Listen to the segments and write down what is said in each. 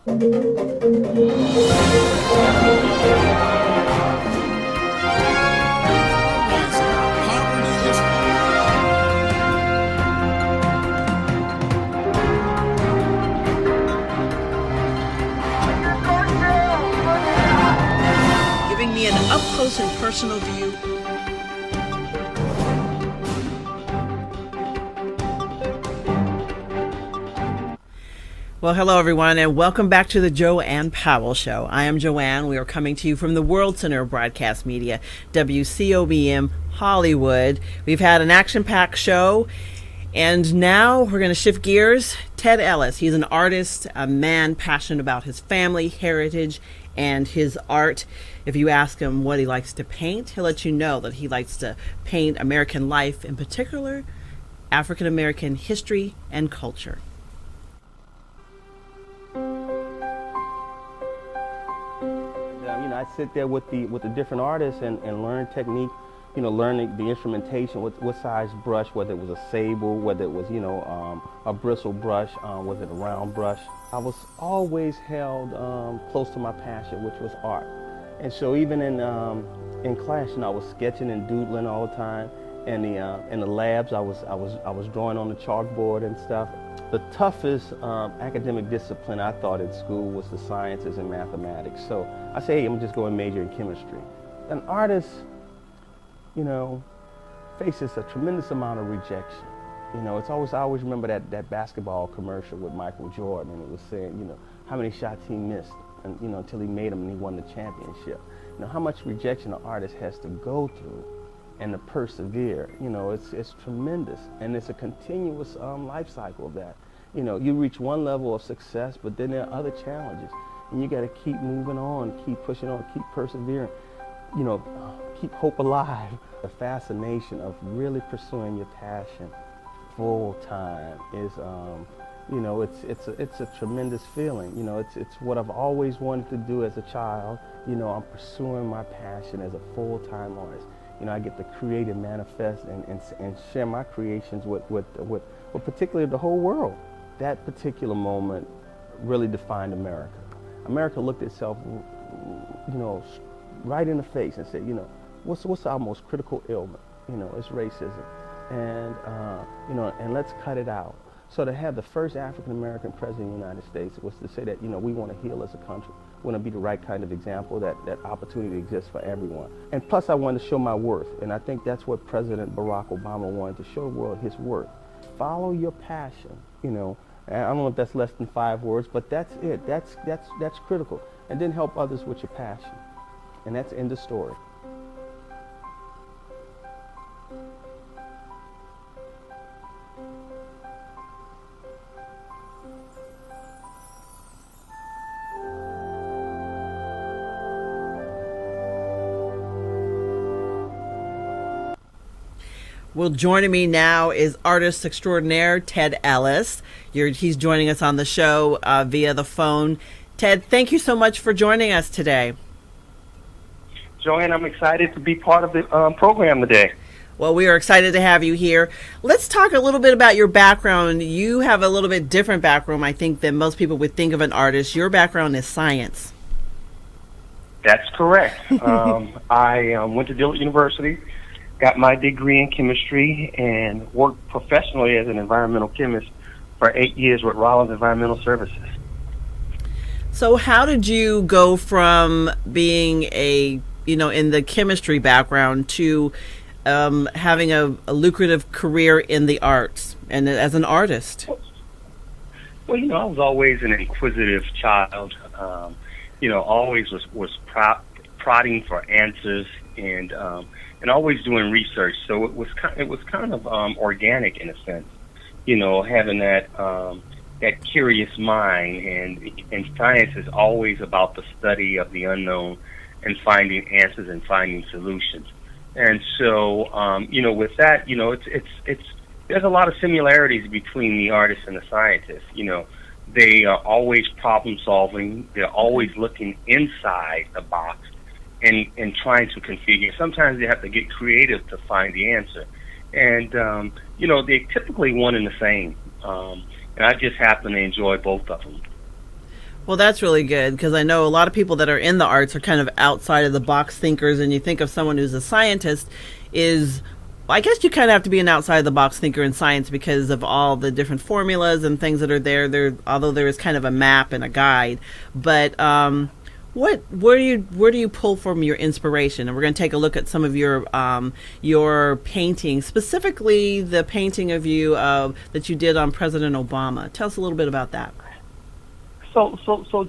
Giving me an up-close and personal view. Well, hello, everyone, and welcome back to the JoAnne Powell Show. I am JoAnne. We are coming to you from the World Center of Broadcast Media, WCOBM Hollywood. We've had an action-packed show, and now we're going to shift gears. Ted Ellis, he's an artist, a man passionate about his family, heritage, and his art. If you ask him what he likes to paint, he'll let you know that he likes to paint American life, in particular, African-American history and culture. I sit there with the different artists and learn technique, learning the instrumentation, what size brush, whether it was a sable, whether it was, a bristle brush, was it a round brush. I was always held close to my passion, which was art. And so even in class, I was sketching and doodling all the time. And in the labs, I was drawing on the chalkboard and stuff. The toughest academic discipline I thought in school was the sciences and mathematics. So I say, hey, I'm just going to major in chemistry. An artist, faces a tremendous amount of rejection. I always remember that basketball commercial with Michael Jordan, and it was saying, how many shots he missed, and until he made them and he won the championship. How much rejection an artist has to go through and to persevere, it's tremendous, and it's a continuous life cycle of that. You reach one level of success, but then there are other challenges, and you got to keep moving on, keep pushing on, keep persevering, keep hope alive. The fascination of really pursuing your passion full time is, it's a tremendous feeling. It's what I've always wanted to do as a child. I'm pursuing my passion as a full-time artist. I get to create and manifest and share my creations with particularly the whole world. That particular moment really defined America. America looked itself, right in the face and said, what's our most critical ailment? It's racism, and let's cut it out. So to have the first African-American president of the United States was to say that, we want to heal as a country. We want to be the right kind of example, that opportunity exists for everyone. And plus I wanted to show my worth, and I think that's what President Barack Obama wanted, to show the world his worth. Follow your passion, I don't know if that's less than 5 words, but that's it. That's critical. And then help others with your passion. And that's end of story. Well, joining me now is artist extraordinaire Ted Ellis. He's joining us on the show via the phone. Ted, thank you so much for joining us today. JoAnne, I'm excited to be part of the program today. Well, we are excited to have you here. Let's talk a little bit about your background. You have a little bit different background, I think, than most people would think of an artist. Your background is science. That's correct. I went to Dillard University, got my degree in chemistry, and worked professionally as an environmental chemist for 8 years with Rollins Environmental Services. So how did you go from being in the chemistry background to having a lucrative career in the arts and as an artist? Well, I was always an inquisitive child. Always was prodding for answers and always doing research. So it was kind of organic in a sense, having that curious mind, and science is always about the study of the unknown and finding answers and finding solutions. And so, with that, it's there's a lot of similarities between the artist and the scientist. They are always problem solving. They're always looking inside the box and trying to configure. Sometimes they have to get creative to find the answer. And, they're typically one and the same. And I just happen to enjoy both of them. Well, that's really good because I know a lot of people that are in the arts are kind of outside of the box thinkers, and you think of someone who's a scientist is, I guess you kind of have to be an outside of the box thinker in science because of all the different formulas and things that are there. Although there is kind of a map and a guide, but where do you pull from your inspiration? And we're going to take a look at some of your paintings, specifically the painting of you that you did on President Obama. Tell us a little bit about that. So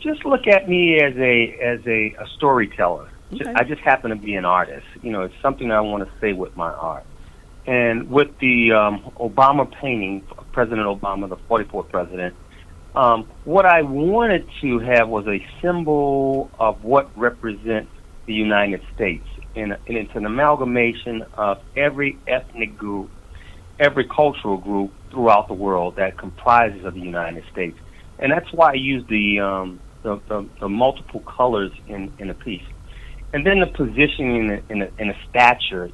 just look at me as a storyteller. Okay. I just happen to be an artist. It's something I want to say with my art. And with the Obama painting, President Obama, the 44th president, what I wanted to have was a symbol of what represents the United States. And it's an amalgamation of every ethnic group, every cultural group throughout the world that comprises of the United States. And that's why I use the multiple colors in a piece, and then the positioning in a stature.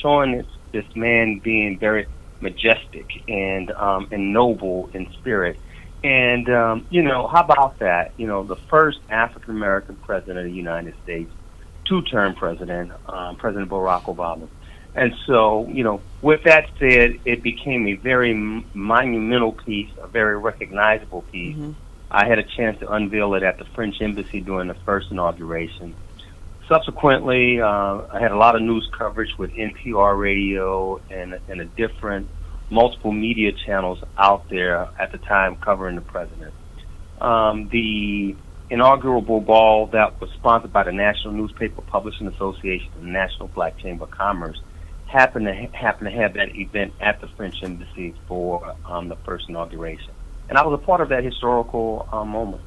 Showing this man being very majestic and noble in spirit. And how about that? The first African American president of the United States, two-term president, President Barack Obama. And so, with that said, it became a very monumental piece, a very recognizable piece. Mm-hmm. I had a chance to unveil it at the French Embassy during the first inauguration. Subsequently, I had a lot of news coverage with NPR radio and a different multiple media channels out there at the time covering the president. The inaugural ball that was sponsored by the National Newspaper Publishing Association and the National Black Chamber of Commerce happened to have that event at the French Embassy for the first inauguration. And I was a part of that historical moment.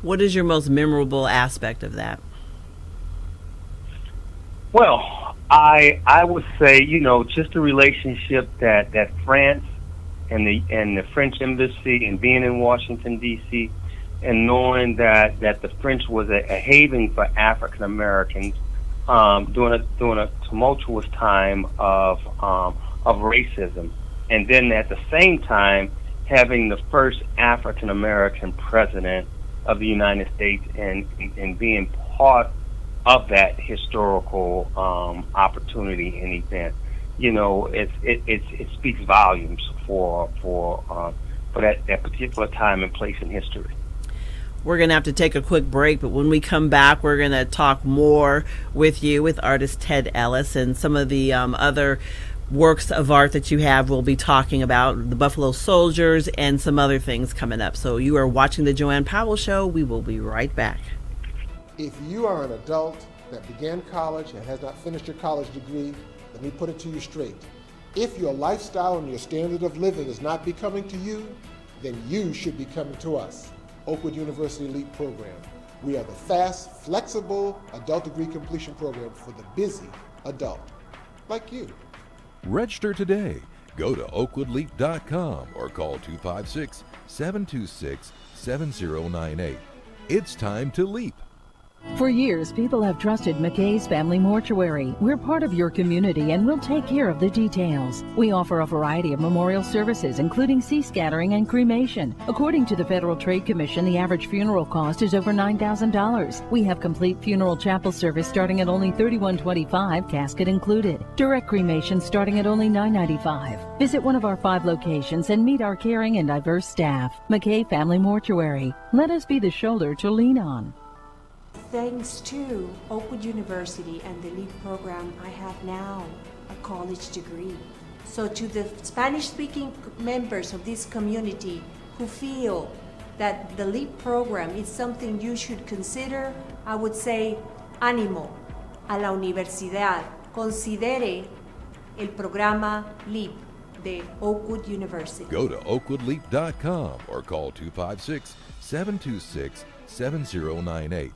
What is your most memorable aspect of that? Well, I would say, just the relationship that France and the French Embassy and being in Washington, D.C., and knowing that the French was a haven for African Americans during a tumultuous time of racism, and then at the same time having the first African American president of the United States and being part of that historical opportunity and event. It speaks volumes for that particular time and place in history. We're going to have to take a quick break, but when we come back, we're going to talk more with you, with artist Ted Ellis, and some of the other works of art that you have. We'll be talking about the Buffalo Soldiers and some other things coming up. So you are watching the JoAnne Powell Show. We will be right back. If you are an adult that began college and has not finished your college degree, let me put it to you straight. If your lifestyle and your standard of living is not becoming to you, then you should be coming to us. Oakwood University Elite Program. We are the fast, flexible adult degree completion program for the busy adult, like you. Register today. Go to oakwoodleap.com or call 256-726-7098. It's time to leap. For years, people have trusted McKay's Family Mortuary. We're part of your community and we'll take care of the details. We offer a variety of memorial services, including sea scattering and cremation. According to the Federal Trade Commission, the average funeral cost is over $9,000. We have complete funeral chapel service starting at only $31.25, casket included. Direct cremation starting at only $9.95. Visit one of our 5 locations and meet our caring and diverse staff. McKay Family Mortuary. Let us be the shoulder to lean on. Thanks to Oakwood University and the LEAP program, I have now a college degree. So to the Spanish-speaking members of this community who feel that the LEAP program is something you should consider, I would say, ánimo a la universidad. Considere el programa LEAP de Oakwood University. Go to oakwoodleap.com or call 256-726-7098.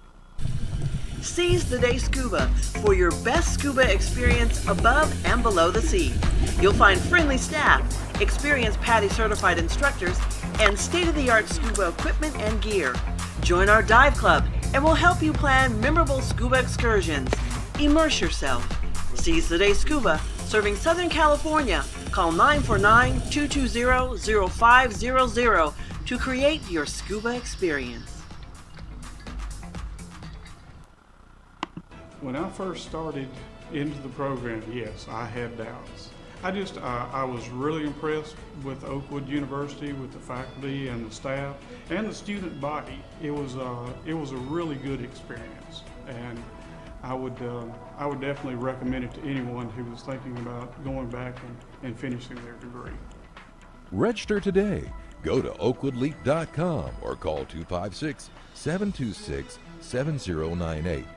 Seize the Day Scuba for your best scuba experience above and below the sea. You'll find friendly staff, experienced PADI certified instructors, and state-of-the-art scuba equipment and gear. Join our dive club and we'll help you plan memorable scuba excursions. Immerse yourself. Seize the Day Scuba, serving Southern California. Call 949-220-0500. to create your scuba experience. When I first started into the program, yes, I had doubts. I was really impressed with Oakwood University, with the faculty and the staff and the student body. It was a really good experience, and I would definitely recommend it to anyone who was thinking about going back and finishing their degree. Register today. Go to oakwoodleap.com or call 256-726-7098.